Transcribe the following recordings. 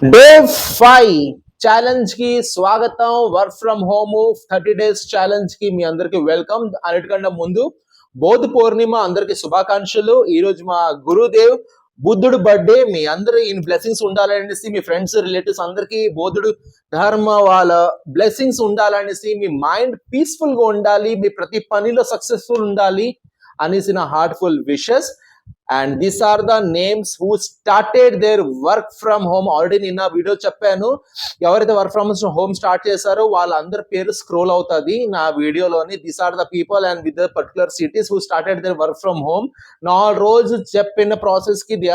Day 5 challenge కి స్వాగతం. Work from home 30 days challenge కి మీ అందరికి వెల్కమ్. అన్నిటికన్నా ముందు బోధ పూర్ణిమ అందరికి శుభాకాంక్షలు. ఈ రోజు మా గురుదేవ్ బుద్ధుడు బర్త్డే. మీ అందరూ ఈ బ్లెస్సింగ్స్ ఉండాలనేసి మీ ఫ్రెండ్స్ రిలేటివ్స్ అందరికి బోధుడు ధర్మ వాళ్ళ బ్లెస్సింగ్స్ ఉండాలనేసి, మీ మైండ్ పీస్ఫుల్ గా ఉండాలి, మీ ప్రతి పనిలో సక్సెస్ఫుల్ ఉండాలి అనేసి నా heartful wishes. And these are the names who started their work from home. Already నిన్న వీడియో చెప్పాను, ఎవరైతే వర్క్ ఫ్రమ్ హోమ్ స్టార్ట్ చేశారో వాళ్ళందరి పేరు స్క్రోల్ అవుతుంది నా వీడియోలోని. These are the people and with the particular cities who started their work from home. నా రోజు చెప్పిన ప్రాసెస్ కి they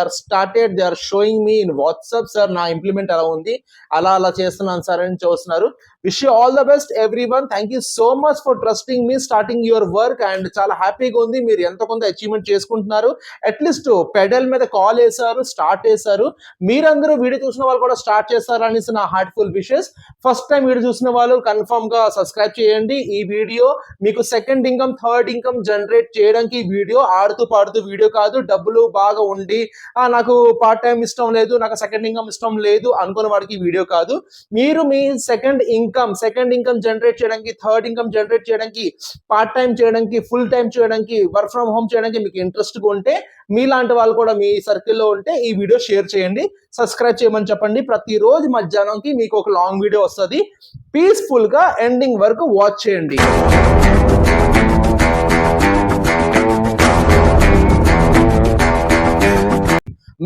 are showing me in WhatsApp. Sir నా ఇంప్లిమెంట్ ఎలా ఉంది, అలా చేస్తున్నాను సార్ అని చూస్తున్నారు. Wish you all the best everyone. Thank you so much for trusting me, starting your work. And చాలా హ్యాపీగా ఉంది, మీరు ఎంత కొంత అచీవ్మెంట్ చేసుకుంటున్నారు. అట్లీస్ట్ పెడల్ మీద కాల్ వేశారు, స్టార్ట్ చేశారు. మీరందరూ వీడియో చూసిన వాళ్ళు కూడా స్టార్ట్ చేస్తారు అనేసి నా heartful wishes. First time video చూసిన వాళ్ళు కన్ఫర్మ్ గా సబ్స్క్రైబ్ చేయండి. ఈ వీడియో మీకు second income, third income generate చేయడానికి వీడియో. ఆడుతూ పాడుతూ వీడియో కాదు. డబ్బులు బాగా ఉండి నాకు పార్ట్ టైం ఇష్టం లేదు, నాకు సెకండ్ ఇన్కమ్ ఇష్టం లేదు అనుకున్న వాడికి వీడియో కాదు. మీరు మీ సెకండ్ ఇన్కమ్ జనరేట్ చేయడానికి, థర్డ్ ఇన్కమ్ జనరేట్ చేయడానికి, పార్ట్ టైం చేయడానికి, ఫుల్ టైం చేయడానికి, వర్క్ ఫ్రమ్ హోమ్ చేయడానికి మీకు ఇంట్రెస్ట్ ఉంటే, మీలాంటి వాళ్ళు కూడా మీ సర్కిల్లో ఉంటే ఈ వీడియో షేర్ చేయండి, సబ్స్క్రైబ్ చేయమని చెప్పండి. ప్రతిరోజు మధ్యాహ్నంకి మీకు ఒక లాంగ్ వీడియో వస్తుంది. పీస్ఫుల్ గా ఎండింగ్ వరకు వాచ్ చేయండి.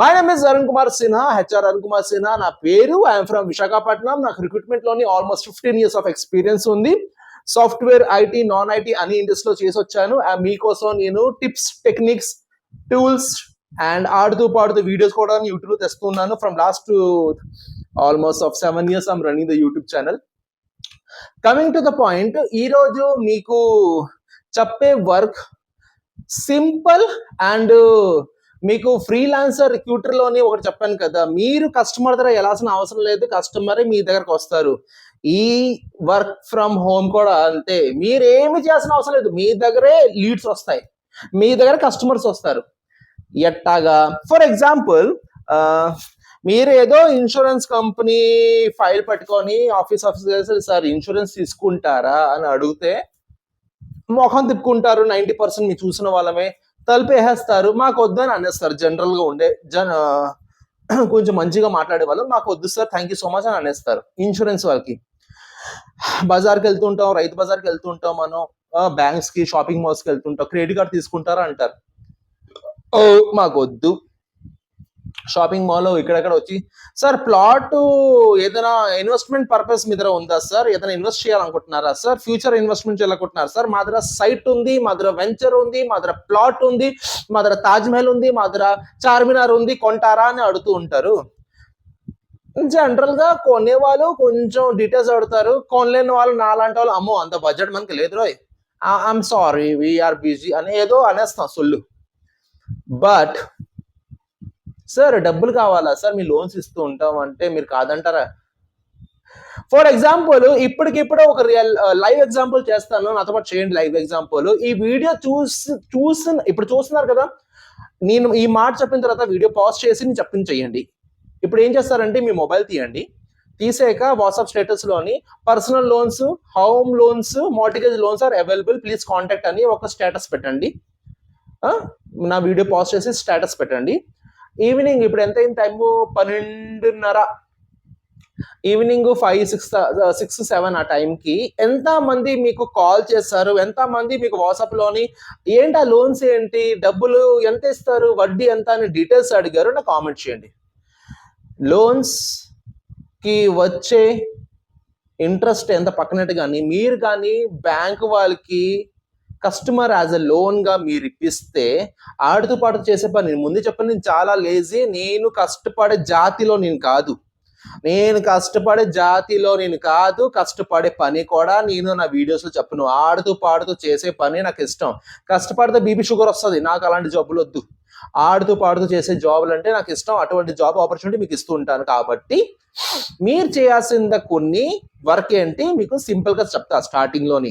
My name is Arun Kumar Sinha, HR Arun Kumar Sinha నా పేరు. I'm from Visakhapatnam. నాకు రిక్రూట్మెంట్ లోని ఆల్మోస్ట్ 15 years ఆఫ్ ఎక్స్పీరియన్స్ ఉంది. సాఫ్ట్వేర్, ఐటీ, నాన్ ఐటీ అన్ని ఇండస్ట్రీలో చేసి వచ్చాను. మీకోసం నేను టిప్స్, టెక్నిక్స్, టూల్స్ అండ్ ఆడుతూ పాడుతూ వీడియోస్ కూడా యూట్యూబ్ తెస్తున్నాను. From last almost of 7 years I'm running the YouTube channel. Coming to the point, ఈరోజు మీకు చెప్పే వర్క్ సింపుల్ అండ్ మీకు ఫ్రీలాన్సర్ రిక్రూటర్ లోని ఒకటి చెప్పాను కదా, మీరు కస్టమర్ దగ్గర వెళ్ళాల్సిన అవసరం లేదు, కస్టమరే మీ దగ్గరకు వస్తారు. ఈ వర్క్ ఫ్రమ్ హోమ్ కూడా అంతే, మీరేమి చేయాల్సిన అవసరం లేదు, మీ దగ్గరే లీడ్స్ వస్తాయి, మీ దగ్గర కస్టమర్స్ వస్తారు. ఎట్టాగా? ఫర్ ఎగ్జాంపుల్, మీరు ఏదో ఇన్సూరెన్స్ కంపెనీ ఫైల్ పట్టుకొని ఆఫీస్ సార్ ఇన్సూరెన్స్ తీసుకుంటారా అని అడిగితే మొహం తిప్పుకుంటారు. 90% మీరు చూసిన వాళ్ళమే తలుపేసేస్తారు, మాకు వద్దని అనేస్తారు. జనరల్ గా ఉండే కొంచెం మంచిగా మాట్లాడే వాళ్ళు మాకు వద్దు sir, thank you so much అని అనేస్తారు. ఇన్సూరెన్స్ వాళ్ళకి బజార్కి వెళ్తుంటాం, రైతు బజార్కి వెళ్తుంటాం, మనం బ్యాంక్స్ కి, షాపింగ్ మాల్స్ కి వెళ్తుంటాం, క్రెడిట్ కార్డ్ తీసుకుంటారా అంటారు. ఓ మాకు వద్దు. షాపింగ్ మాల్ ఇక్కడెక్కడ వచ్చి సార్ ప్లాట్ ఏదైనా ఇన్వెస్ట్మెంట్ పర్పస్ మీ దగ్గర ఉందా సార్, ఏదైనా ఇన్వెస్ట్ చేయాలనుకుంటున్నారా సార్, ఫ్యూచర్ ఇన్వెస్ట్మెంట్ చేయాలనుకుంటున్నారా సార్, మా దగ్గర సైట్ ఉంది, మా దగ్గర వెంచర్ ఉంది, మా దగ్గర ప్లాట్ ఉంది, మా దగ్గర తాజ్ మహల్ ఉంది, మా దగ్గర చార్మినార్ ఉంది, కొంటారా అని అడుగుతూ ఉంటారు. జనరల్ గా కొనే వాళ్ళు కొంచెం డీటెయిల్స్ అడుగుతారు, కొనలేని వాళ్ళు నాలాంటి వాళ్ళు అమ్మో అంత బడ్జెట్ మనకి లేదు రోయ్, ఐఎమ్ సారీ వీఆర్ బిజీ అని ఏదో అనేస్తాం సొల్లు. బట్ సార్ డబ్బులు కావాలా సార్, మీ లోన్స్ ఇస్తూ ఉంటాం అంటే మీరు కాదంటారా? ఫర్ ఎగ్జాంపుల్, ఇప్పటికిప్పుడు ఒక లైవ్ ఎగ్జాంపుల్ చేస్తాను, నాతో పాటు చేయండి లైవ్ ఎగ్జాంపుల్. ఈ వీడియో ఇప్పుడు చూస్తున్నారు కదా, నేను ఈ మాట చెప్పిన తర్వాత వీడియో పాజ్ చేసి నేను చెప్పింది చెయ్యండి. ఇప్పుడు ఏం చేస్తారంటే మీ మొబైల్ తీయండి, తీసాక వాట్సాప్ స్టేటస్ లోని personal loans, home loans, mortgage loans are available, please contact అని ఒక స్టేటస్ పెట్టండి. నా వీడియో పాజ్ చేసి స్టేటస్ పెట్టండి. ఈవినింగ్ ఇప్పుడు ఎంత అయింది టైము, 12:30, ఈవినింగ్ 5, 6, 7 ఆ టైంకి ఎంత మంది మీకు కాల్ చేస్తారు, ఎంత మంది మీకు వాట్సాప్ లోని ఏంటి ఆ లోన్స్ ఏంటి, డబ్బులు ఎంత ఇస్తారు, వడ్డీ ఎంత అని డీటెయిల్స్ అడిగారు, నాకు కామెంట్ చేయండి. లోన్స్ కి వచ్చే ఇంట్రెస్ట్ ఎంత పక్కనట్టు కానీ, మీరు కానీ బ్యాంక్ వాళ్ళకి కస్టమర్ యాజ్ ఎ లోన్ గా మీరు ఇప్పిస్తే ఆడుతూ పాటు చేసే పని. నేను ముందే చెప్పాను, నేను చాలా లేజీ, నేను కష్టపడే జాతిలో నేను కాదు, కష్టపడే పని కూడా నేను నా వీడియోస్ లో చెప్పను. ఆడుతూ పాడుతూ చేసే పని నాకు ఇష్టం. కష్టపడితే బీపీ షుగర్ వస్తుంది, నాకు అలాంటి జాబులు వద్దు. ఆడుతూ పాడుతూ చేసే జాబులు అంటే నాకు ఇష్టం. అటువంటి జాబ్ ఆపర్చునిటీ మీకు ఇస్తూ ఉంటాను. కాబట్టి మీరు చేయాల్సిన కొన్ని వర్క్ ఏంటి మీకు సింపుల్ గా చెప్తా స్టార్టింగ్ లోని.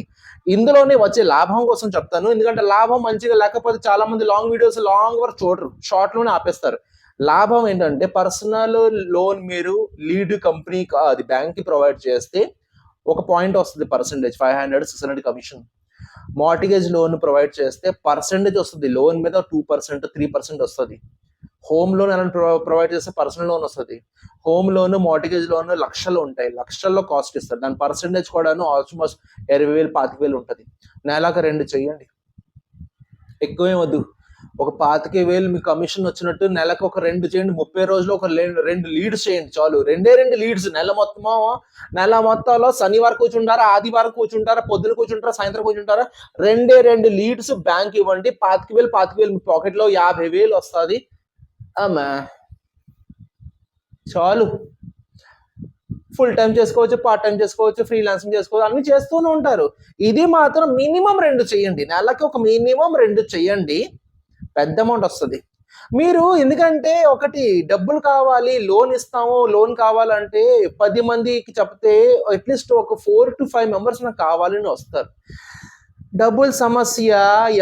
ఇందులోనే వచ్చే లాభం కోసం చెప్తాను, ఎందుకంటే లాభం మంచిగా లేకపోతే చాలా మంది లాంగ్ వీడియోస్, లాంగ్ వర్క్ చూడరు, షార్ట్ లోనే ఆపేస్తారు. లాభం ఏంటంటే పర్సనల్ లోన్ మీరు లీడ్ కంపెనీ అది బ్యాంక్ కి ప్రొవైడ్ చేస్తే ఒక పాయింట్ వస్తుంది percentage 500-600 commission. Mortgage loan provide చేస్తే పర్సెంటేజ్ వస్తుంది, లోన్ మీద 2% 3% వస్తుంది. హోమ్ లోన్ ఎలా ప్రొవైడ్ చేస్తే పర్సనల్ లోన్ వస్తుంది. హోమ్ లోన్ మార్టిగేజ్ లోన్ లక్షలు ఉంటాయి, లక్షల్లో కాస్ట్ ఇస్తారు. దాని పర్సెంటేజ్ కూడాను ఆల్మోస్ట్ 20,000 25,000 ఉంటుంది. నెలకు 2 చెయ్యండి, ఎక్కువే వద్దు. ఒక 25,000 మీ కమిషన్ వచ్చినట్టు నెలకు ఒక 2 చేయండి. 30 రోజులు ఒక 2 లీడ్స్ చేయండి చాలు. 2 లీడ్స్ నెల మొత్తంలో శనివారం కూర్చుంటారా, ఆదివారం కూర్చుంటారా, పొద్దున కూర్చుంటారా, సాయంత్రం కూర్చుంటారా, 2 లీడ్స్ బ్యాంక్ ఇవ్వండి. 25,000 మీ పాకెట్ లో 50,000 వస్తుంది. అమ్మా చాలు. ఫుల్ టైం చేసుకోవచ్చు, పార్ట్ టైం చేసుకోవచ్చు, ఫ్రీలాన్సింగ్ చేసుకోవచ్చు, అన్ని చేస్తూనే ఉంటారు. ఇది మాత్రం మినిమం 2 చేయండి, నెలకి ఒక మినిమం 2 చేయండి, పెద్ద అమౌంట్ వస్తుంది. మీరు ఎందుకంటే ఒకటి డబ్బులు కావాలి, లోన్ ఇస్తాము, లోన్ కావాలంటే 10 మందికి చెప్తే అట్లీస్ట్ ఒక 4 to 5 మెంబర్స్ నాకు కావాలని వస్తారు. డబ్బుల సమస్య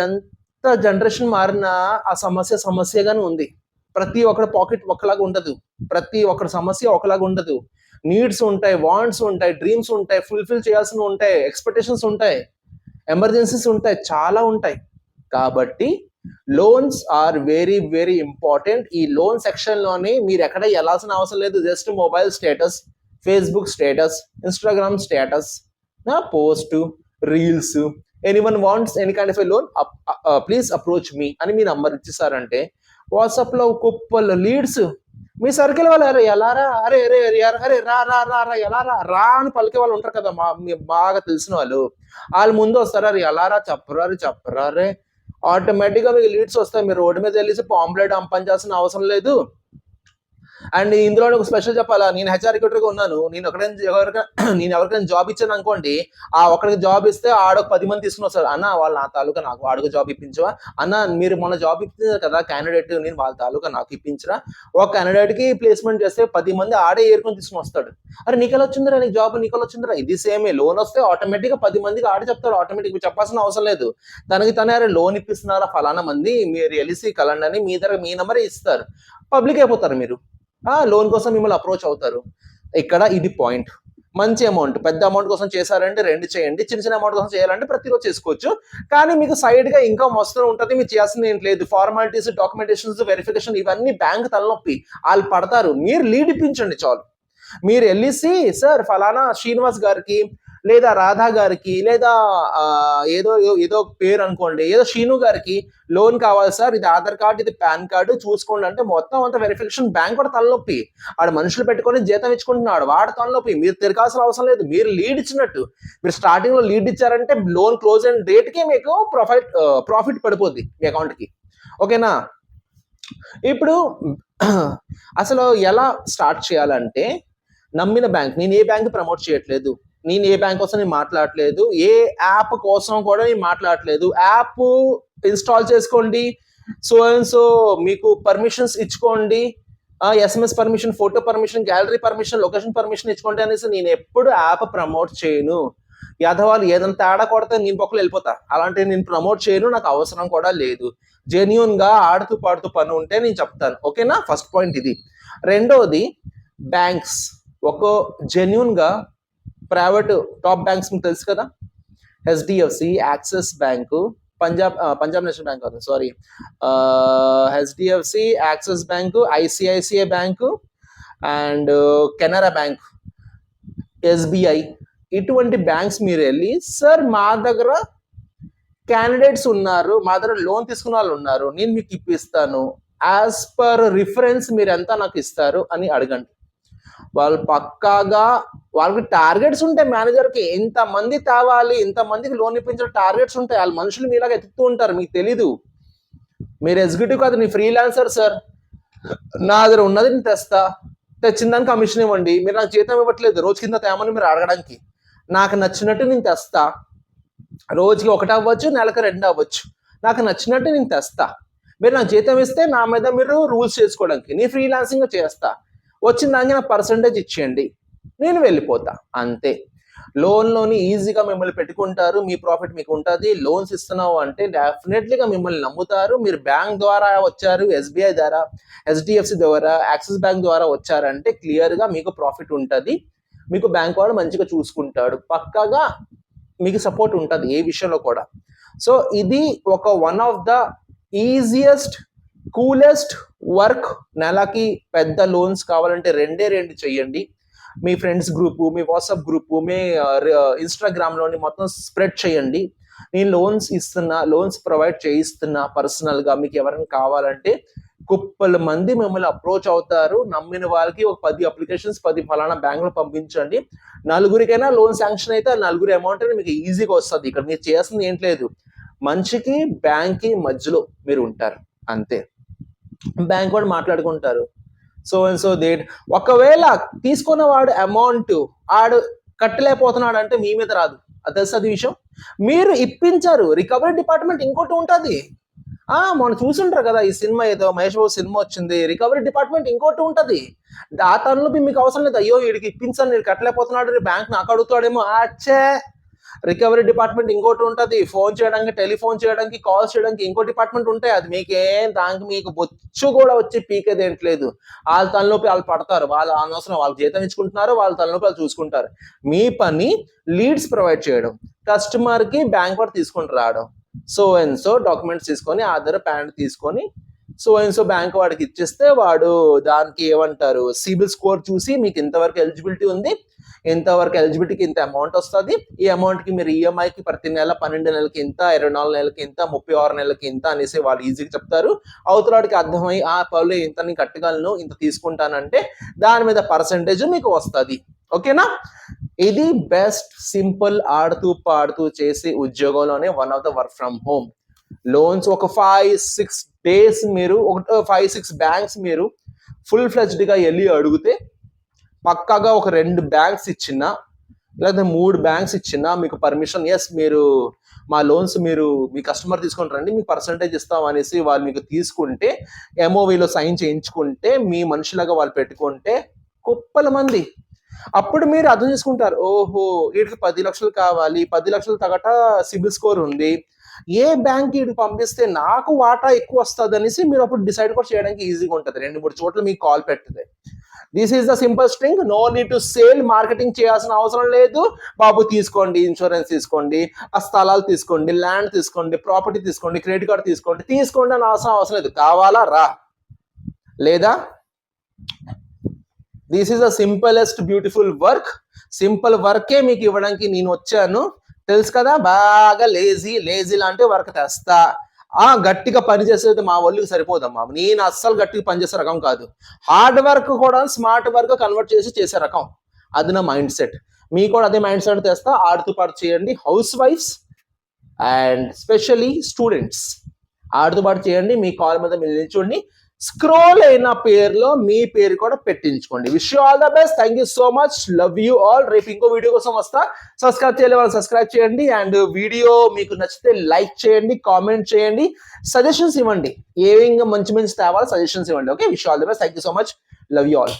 ఎంత జనరేషన్ మారినా ఆ సమస్యగానే ఉంది. ప్రతి ఒక్కరి పాకెట్ ఒకలాగా ఉండదు, ప్రతి ఒక్కరి సమస్య ఒకలాగా ఉండదు. నీడ్స్ ఉంటాయి, వాంట్స్ ఉంటాయి, డ్రీమ్స్ ఉంటాయి, ఫుల్ఫిల్ చేయాల్సినవి ఉంటాయి, ఎక్స్పెక్టేషన్స్ ఉంటాయి, ఎమర్జెన్సీస్ ఉంటాయి, చాలా ఉంటాయి. కాబట్టి loans are very very important. ఈ లోన్ సెక్షన్ లోనే మీరు ఎక్కడ వెళ్ళాల్సిన అవసరం లేదు. Just mobile status, Facebook status, Instagram status, post, reels, anyone wants any kind of a loan please approach me అని మీ నంబర్ ఇచ్చేసారంటే వాట్సాప్ లో కుప్పలు లీడ్స్. మీ సర్కిల్ వాళ్ళు ఎలారా, అరే అరే అరే రా రా రా రా ఎలారా రా అని పలికే వాళ్ళు ఉంటారు కదా, బాగా తెలిసిన వాళ్ళు. వాళ్ళు ముందు వస్తారు, అరే ఎలారా చెప్పరా రే, ఆటోమేటిక్ గా మీకు లీడ్స్ వస్తాయి. మీరు రోడ్డు మీద వెళ్ళేసి పాంప్లెట్ పంచాల్సిన అవసరం లేదు. అండ్ ఇందులో ఒక స్పెషల్ చెప్పాలా, నేను హెచ్ఆర్ రిక్రూటర్గా ఉన్నాను. నేను ఎవరికైనా జాబ్ ఇచ్చాను అనుకోండి, ఆ ఒక్కడికి జాబ్ ఇస్తే ఆడొక 10 మంది తీసుకుని వస్తారు. అన్న వాళ్ళు నా తాలూకా నాకు ఆడొక జాబ్ ఇప్పించవా, అన్న మీరు మొన్న జాబ్ ఇప్పించారు కదా క్యాండిడేట్, నేను వాళ్ళ తాలూకా నాకు ఇప్పించరా. ఒక క్యాండిడేట్ కి ప్లేస్మెంట్ చేస్తే 10 మంది ఆడే ఏరుకొని తీసుకుని వస్తాడు. అరే నీకెలా వచ్చిందిరా, నీకు జాబ్ నీకెలా వచ్చిందిరా. ఇది సేమే, లోన్ వస్తే ఆటోమేటిక్ గా 10 మందికి ఆడే చెప్తాడు. ఆటోమేటిక్ మీరు చెప్పాల్సిన అవసరం లేదు. తనకి తనే అరే లోన్ ఇప్పిస్తున్నారా ఫలానా మంది, మీరు ఎలిసి కలండి అని మీ నెంబరే ఇస్తారు. పబ్లిక్ అయిపోతారు మీరు, లోన్ కోసం మిమ్మల్ని అప్రోచ్ అవుతారు. ఇక్కడ ఇది పాయింట్. మంచి అమౌంట్, పెద్ద అమౌంట్ కోసం చేశారంటే 2 చేయండి, చిన్న అమౌంట్ కోసం చేయాలంటే ప్రతిరోజు చేసుకోవచ్చు. కానీ మీకు సైడ్ గా ఇన్కమ్ వస్తూ ఉంటుంది, మీరు చేయాల్సింది ఏం లేదు. ఫార్మాలిటీస్, డాక్యుమెంటేషన్స్, వెరిఫికేషన్ ఇవన్నీ బ్యాంక్ తలనొప్పి, వాళ్ళు పడతారు. మీరు లీడ్ ఇప్పించండి చాలు. మీరు వెళ్ళేసి సార్ ఫలానా శ్రీనివాస్ గారికి లేదా రాధా గారికి లేదా ఏదో పేరు అనుకోండి, ఏదో శ్రీను గారికి లోన్ కావాలి సార్, ఇది ఆధార్ కార్డు, ఇది పాన్ కార్డు చూసుకోండి అంటే మొత్తం అంతా వెరిఫికేషన్ బ్యాంక్ కూడా తలనొప్పి. ఆడు మనుషులు పెట్టుకొని జీతం ఇచ్చుకుంటున్నాడు, వాడు తలనొప్పి. మీరు తిరగాల్సిన అవసరం లేదు, మీరు లీడ్ ఇచ్చినట్టు. మీరు స్టార్టింగ్ లో లీడ్ ఇచ్చారంటే లోన్ క్లోజ్ అయిన డేట్ కి మీకు ప్రాఫిట్ పడిపోద్ది మీ అకౌంట్ కి. ఓకేనా. ఇప్పుడు అసలు ఎలా స్టార్ట్ చేయాలంటే, నమ్మిన బ్యాంక్, నేను ఏ బ్యాంక్ ప్రమోట్ చేయట్లేదు, నేను ఏ బ్యాంక్ కోసం నేను మాట్లాడట్లేదు, ఏ యాప్ కోసం కూడా నేను మాట్లాడట్లేదు. యాప్ ఇన్స్టాల్ చేసుకోండి, సో మీకు పర్మిషన్స్ ఇచ్చుకోండి, SMS permission, photo permission, gallery permission, location permission ఇచ్చుకోండి అనేసి నేను ఎప్పుడు యాప్ ప్రమోట్ చేయను. యాదవాళ్ళు ఏదైనా తేడా కొడితే నేను పక్కన వెళ్ళిపోతా, అలాంటి నేను ప్రమోట్ చేయను, నాకు అవసరం కూడా లేదు. జెన్యూన్ గా ఆడుతూ పాడుతూ పని ఉంటే నేను చెప్తాను. ఓకేనా, ఫస్ట్ పాయింట్ ఇది. రెండోది, బ్యాంక్స్ ఒక జెన్యూన్ గా ప్రైవేట్ టాప్ బ్యాంక్స్ మీకు తెలుసు కదా, HDFC, Axis bank, Punjab National bank కాదు sorry, HDFC, Axis bank, ICICI bank and Canara bank, SBI, ఇటువంటి బ్యాంక్స్ మీరు వెళ్ళి సార్ మా దగ్గర క్యాండిడేట్స్ ఉన్నారు, మా దగ్గర లోన్ తీసుకున్న వాళ్ళు ఉన్నారు, నేను మీకు ఇప్పిస్తాను, యాజ్ పర్ రిఫరెన్స్ మీరు ఎంత నాకు ఇస్తారు అని అడగండి. వాళ్ళు పక్కాగా, వాళ్ళకి టార్గెట్స్ ఉంటాయి. మేనేజర్కి ఎంతమంది తేవాలి, ఇంతమందికి లోన్ ఇప్పించిన టార్గెట్స్ ఉంటాయి. వాళ్ళ మనుషులు మీలాగా ఎత్తుతూ ఉంటారు, మీకు తెలీదు. మీరు ఎగ్జిక్యూటివ్ కాదు, నీ ఫ్రీలాన్సర్ సార్, నా దగ్గర ఉన్నది నేను తెస్తా, తెచ్చిన దానికి కమిషన్ ఇవ్వండి. మీరు నాకు జీతం ఇవ్వట్లేదు, రోజు కింద తేమని మీరు అడగడానికి. నాకు నచ్చినట్టు నేను తెస్తా, రోజుకి 1 అవ్వచ్చు, నెలకు 2 అవ్వచ్చు, నాకు నచ్చినట్టు నేను తెస్తా. మీరు నాకు జీతం ఇస్తే నా మీద మీరు రూల్స్ చేసుకోవడానికి నేను ఫ్రీలాన్సింగ్ చేస్తా, వచ్చిన దానికి నాకు పర్సంటేజ్ ఇచ్చేయండి, నేను వెళ్ళిపోతా, అంతే. లోన్లోని ఈజీగా మిమ్మల్ని పెట్టుకుంటారు, మీ ప్రాఫిట్ మీకు ఉంటుంది. లోన్స్ ఇస్తున్నావు అంటే డెఫినెట్లీగా మిమ్మల్ని నమ్ముతారు. మీరు బ్యాంక్ ద్వారా వచ్చారు, ఎస్బీఐ ద్వారా, హెచ్డిఎఫ్సి ద్వారా, యాక్సిస్ బ్యాంక్ ద్వారా వచ్చారంటే క్లియర్గా మీకు ప్రాఫిట్ ఉంటుంది. మీకు బ్యాంక్ వాడు మంచిగా చూసుకుంటాడు, పక్కాగా మీకు సపోర్ట్ ఉంటుంది ఏ విషయంలో కూడా. సో ఇది ఒక one of the easiest coolest work. నెలకి పెద్ద లోన్స్ కావాలంటే 2 చెయ్యండి. మీ ఫ్రెండ్స్ గ్రూపు, మీ వాట్సాప్ గ్రూపు, మీ ఇన్స్టాగ్రామ్లోని మొత్తం స్ప్రెడ్ చేయండి. నేను లోన్స్ ఇస్తున్నా, లోన్స్ ప్రొవైడ్ చేయిస్తున్నా పర్సనల్గా, మీకు ఎవరైనా కావాలంటే కుప్పల మంది మిమ్మల్ని అప్రోచ్ అవుతారు. నమ్మిన వాళ్ళకి ఒక 10 అప్లికేషన్స్ 10 ఫలానా బ్యాంకులో పంపించండి. నలుగురికైనా లోన్ శాంక్షన్ అయితే నలుగురి అమౌంట్ మీకు ఈజీగా వస్తుంది. ఇక్కడ మీరు చేయాల్సింది ఏం లేదు, మనిషికి బ్యాంక్కి మధ్యలో మీరు ఉంటారు అంతే. బ్యాంక్ వాడు మాట్లాడుకుంటారు, సో అండ్ సో డేట్. ఒకవేళ తీసుకున్న వాడు అమౌంట్ ఆడు కట్టలేకపోతున్నాడు అంటే మీ మీద రాదు, అది తెలుస్తుంది విషయం. మీరు ఇప్పించారు, రికవరీ డిపార్ట్మెంట్ ఇంకోటి ఉంటుంది. మనం చూసుంటారు కదా ఈ సినిమా, ఏదో మహేష్ బాబు సినిమా వచ్చింది, రికవరీ డిపార్ట్మెంట్ ఇంకోటి ఉంటుంది. ఆ తనలో మీకు అవసరం లేదు, అయ్యో వీడికి ఇప్పించాను వీడు కట్టలేకపోతున్నాడు బ్యాంక్ నాకు అడుగుతాడేమో, అచ్చే రికవరీ డిపార్ట్మెంట్ ఇంకోటి ఉంటుంది. ఫోన్ చేయడానికి, టెలిఫోన్ చేయడానికి, కాల్స్ చేయడానికి ఇంకో డిపార్ట్మెంట్ ఉంటాయి. అది మీకేం దానికి మీకు బొచ్చు కూడా వచ్చి పీకేది ఏంట్లేదు. వాళ్ళ తలనొప్పి వాళ్ళు పడతారు, వాళ్ళు అనవసరం, వాళ్ళు జీతం ఇచ్చుకుంటున్నారు, వాళ్ళ తలనొప్పి వాళ్ళు చూసుకుంటారు. మీ పని లీడ్స్ ప్రొవైడ్ చేయడం, కస్టమర్కి బ్యాంక్ వాడు తీసుకొని రావడం. సో అండ్ సో డాక్యుమెంట్స్ తీసుకొని, ఆధార్ ప్యాన్ తీసుకొని సో అండ్ సో బ్యాంక్ వాడికి ఇచ్చేస్తే వాడు దానికి ఏమంటారు సిబిల్ స్కోర్ చూసి మీకు ఇంతవరకు ఎలిజిబిలిటీ ఉంది, ఇంతవరకు ఎలిజిబిలిటీకి ఇంత అమౌంట్ వస్తుంది, ఈ అమౌంట్కి మీరు ఈఎంఐకి ప్రతి నెల 12 నెలలకి ఇంత, 24 నెలలకి ఇంత, 36 నెలలకి ఇంత అనేసి వాళ్ళు ఈజీగా చెప్తారు. అవతలాడికి అర్థమై పౌలు ఇంత నేను కట్టగలను, ఇంత తీసుకుంటానంటే దాని మీద పర్సంటేజ్ మీకు వస్తుంది. ఓకేనా? ఇది బెస్ట్ సింపుల్ ఆడుతూ పాడుతూ చేసే ఉద్యోగంలోనే one of the work from home. Loans ఒక 5-6 డేస్ మీరు 5-6 బ్యాంక్స్ మీరు ఫుల్ ఫ్లెజ్డ్గా వెళ్ళి అడిగితే పక్కాగా ఒక 2 బ్యాంక్స్ ఇచ్చినా లేదా 3 బ్యాంక్స్ ఇచ్చినా మీకు పర్మిషన్, ఎస్ మీరు మా లోన్స్ మీరు మీ కస్టమర్ తీసుకొని రండి, మీకు పర్సంటేజ్ ఇస్తాం అనేసి వాళ్ళు మీకు తీసుకుంటే, ఎంఓవిలో సైన్ చేయించుకుంటే, మీ మనుషులాగా వాళ్ళు పెట్టుకుంటే కుప్పల మంది. అప్పుడు మీరు అర్థం చేసుకుంటారు, ఓహో వీడికి 10 లక్షలు కావాలి, 10 లక్షలు తగట సిబిల్ స్కోర్ ఉంది, ఏ బ్యాంక్ వీడికి పంపిస్తే నాకు వాటా ఎక్కువ వస్తుంది అనేసి మీరు అప్పుడు డిసైడ్ కూడా చేయడానికి ఈజీగా ఉంటుంది. 2-3 చోట్ల మీకు కాల్ పెట్టింది. This is the simple string. No need to sell, marketing చేయాల్సిన అవసరం లేదు. బాబు తీసుకోండి, ఇన్సూరెన్స్ తీసుకోండి, ఆ స్థలాలు తీసుకోండి, ల్యాండ్ తీసుకోండి, ప్రాపర్టీ తీసుకోండి, క్రెడిట్ కార్డ్ తీసుకోండి అని అవసరం లేదు. కావాలా రా, లేదా this is the simplest beautiful work. Simple వర్కే మీకు ఇవ్వడానికి నేను వచ్చాను, తెలుసు కదా. బాగా లేజీ లాంటి వర్క్ తెస్తా, గట్టిగా పని చేసేది మా ఒళ్ళకి సరిపోదమ్మా. నేను అస్సలు గట్టిగా పనిచేసే రకం కాదు. హార్డ్ వర్క్ కూడా స్మార్ట్ వర్క్ కన్వర్ట్ చేసే రకం, అది నా మైండ్ సెట్. మీకు కూడా అదే మైండ్ సెట్ తెస్తా. ఆడుతూ పాటు చేయండి, హౌస్ వైఫ్స్ అండ్ స్పెషల్లీ స్టూడెంట్స్ ఆడుతూ పాటు చేయండి. మీ కాల్ మీద మీరు నిల్చోండి, స్క్రోల్ అయిన పేరులో మీ పేరు కూడా పెట్టించుకోండి. Wish you all the best. Thank you so much, love you all. రేపు ఇంకో వీడియో కోసం వస్తా. సబ్స్క్రైబ్ చేయలే వాళ్ళు సబ్స్క్రైబ్ చేయండి, అండ్ వీడియో మీకు నచ్చితే లైక్ చేయండి, కామెంట్ చేయండి, సజెషన్స్ ఇవ్వండి, ఏ విధంగా మంచి మంచి తేవాలి సజెషన్స్ ఇవ్వండి. Okay, wish you all the best. Thank you so much, love you all.